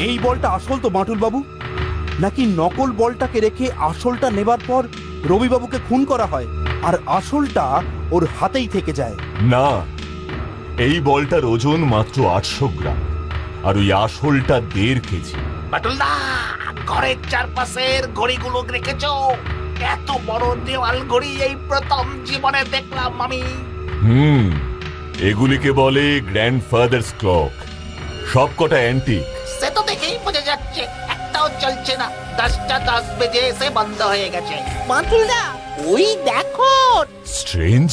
এই বলটা আসল তো বাঁটুল বাবু? নাকি নকল বলটাকে রেখে আসলটা নেবার পর রবিবাবুকে খুন করা হয় আর আসলটা ওর হাতেই থেকে যায়? না, এই বলটার ওজন মাত্র 800 গ্রাম আর ওই আসলটা 1.5 কেজি। বাটুলদা, ঘরের চারপাশের ঘড়িগুলো রেখেছো? এত বড় দেওয়াল ঘড়ি এই প্রথম জীবনে দেখলাম আমি। এগুলিকে বলে গ্র্যান্ডফাদার্স ক্লক। সবকটা অ্যান্টিক। সে তো দেখেই বোঝা যাচ্ছে, একটাও চলছে না। 10টা 10 বেজে এসে বন্ধ হয়ে গেছে। বাঁটুলদা, ওই দেখো। স্ট্রেঞ্জ।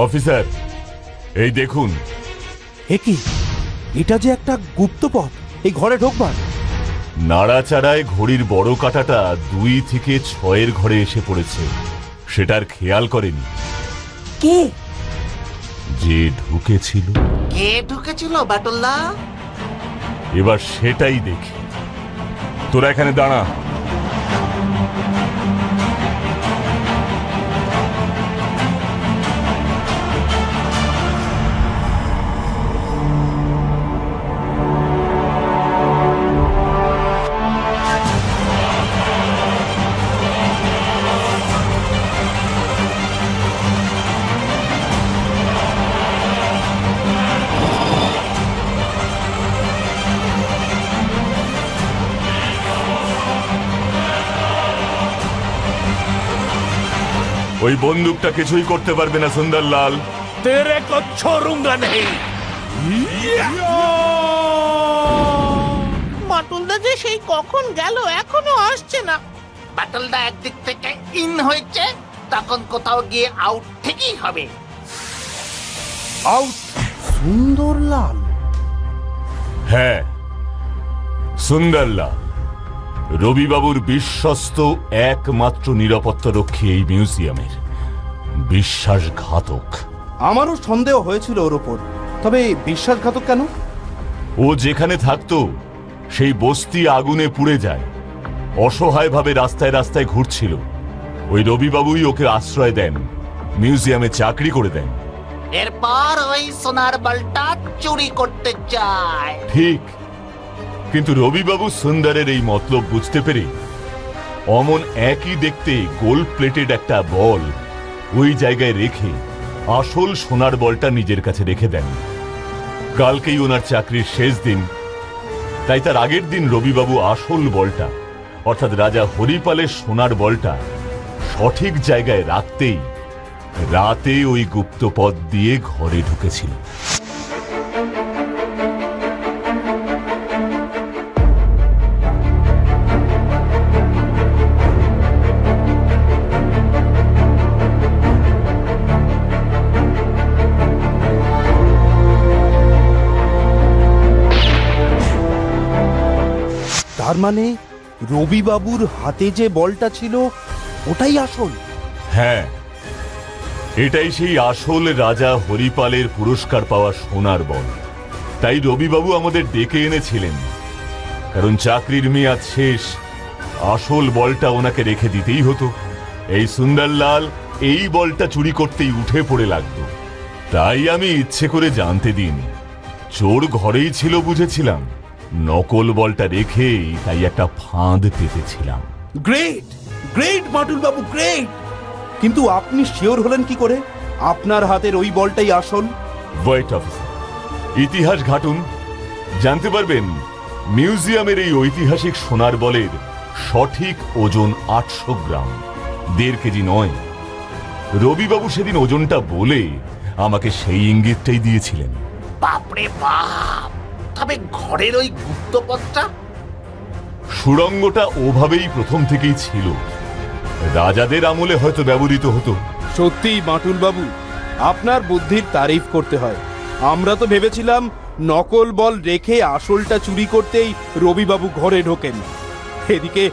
অফিসার, এই দেখুন। কি এটা যে একটা গুপ্ত পথ এই ঘরে ঢোকবার। নাড়াচাড়ায় ঘড়ির বড় কাঁটাটা 2 থেকে 6 ঘরে এসে পড়েছে। সেটার খেয়াল করেনি কে? যে ঢুকেছিল। কে ঢুকেছিল বাটুলদা? এবার সেটাই দেখি। তোরা এখানে দাঁড়া। ওই বন্দুকটা কিছুই করতে পারবে না সুন্দরলাল। তেরে কো ছোড়ুঙ্গা নেই। বাঁটুলদা যে সেই কখন গেল, এখনো আসছে না। বাটুলদা একদিক থেকে ইন হয়েছে, তখন কোথাও গিয়ে আউট ঠিকই হবে। আউট সুন্দরলাল? হ্যাঁ, সুন্দরলাল রবিবাবুর বিশ্বস্ত একমাত্র নিরাপত্তা রক্ষী এই মিউজিয়ামের। বিশ্বাসঘাতক। আমারও সন্দেহ হয়েছিল ওর ওপর, তবে বিশ্বাসঘাতক কেন? ও যেখানে থাকতো সেই বস্তি আগুনে পুড়ে যায়। অসহায়ভাবে রাস্তায় রাস্তায় ঘুরছিল। ওই রবিবাবুই ওকে আশ্রয় দেন, মিউজিয়ামে চাকরি করে দেন। এরপর ওই সোনার বলটা চুরি করতে চায়। ঠিক, কিন্তু রবিবাবু সুন্দরের এই মতলব বুঝতে পেরে অমন একই দেখতে গোল্ড প্লেটেড একটা বল ওই জায়গায় রেখে আসল সোনার বলটা নিজের কাছে রেখে দেন। কালকেই ওনার চাকরির শেষ দিন, তাই তার আগের দিন রবিবাবু আসল বলটা অর্থাৎ রাজা হরিপালের সোনার বলটা সঠিক জায়গায় রাখতেই রাতে ওই গুপ্ত পথ দিয়ে ঘরে ঢুকেছিল। তার মানে রবিবাবুর হাতে যে বলটা ছিল ওটাই আসল? হ্যাঁ, এটাই সেই আসল রাজা হরিপালের পুরস্কার পাওয়া সোনার বল। তাই রবিবাবু আমাদের ডেকে এনেছিলেন, কারণ চাকরির মেয়াদ শেষ। আসল বলটা ওনাকে রেখে দিতেই হতো। এই সুন্দরলাল এই বলটা চুরি করতেই উঠে পড়ে লাগতো। তাই আমি ইচ্ছে করে জানতে দিইনি। চোর ঘরেই ছিল বুঝেছিলাম, নকল বলটা রেখে তাই একটা ফাঁদ পেতেছিলাম। গ্রেট গ্রেট বাঁটুল বাবু, গ্রেট। কিন্তু আপনি শিওর হলেন কি করে আপনার হাতের ওই বলটাই আসল? ওয়েট অফিসার, ইতিহাস ঘাটুন, জানতে পারবেন মিউজিয়ামের এই ঐতিহাসিক সোনার বলের সঠিক ওজন 800 গ্রাম, 1.5 কেজি নয়। রবিবাবু সেদিন ওজনটা বলে আমাকে সেই ইঙ্গিতটাই দিয়েছিলেন। বাপরে বাপ! তবে ঘরের ওই গুপ্তপথটা? সুড়ঙ্গটা ওভাবেই প্রথম থেকেই ছিল। রাজাদের আমলে হয়তো ব্যবহৃত হতো। সত্যিই বাঁটুল বাবু, আপনার বুদ্ধির তারিফ করতে হয়। আমরা তো ভেবেছিলাম নকল বল রেখে আসলটা চুরি করতেই রবিবাবু ঘরে ঢোকেন। এদিকে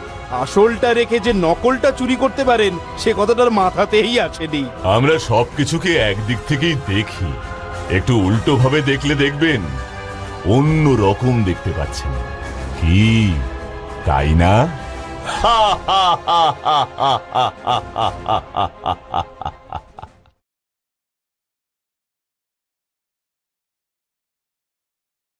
আসলটা রেখে যে নকলটা চুরি করতে পারেন সে কথাটার মাথাতেই আসেনি। আমরা সবকিছুকে একদিক থেকেই দেখি, একটু উল্টো ভাবে দেখলে দেখবেন অন্য রকম দেখতে পাচ্ছেন। কি তাই না? হা হা হা হা হা হা হা হা হা হা হা।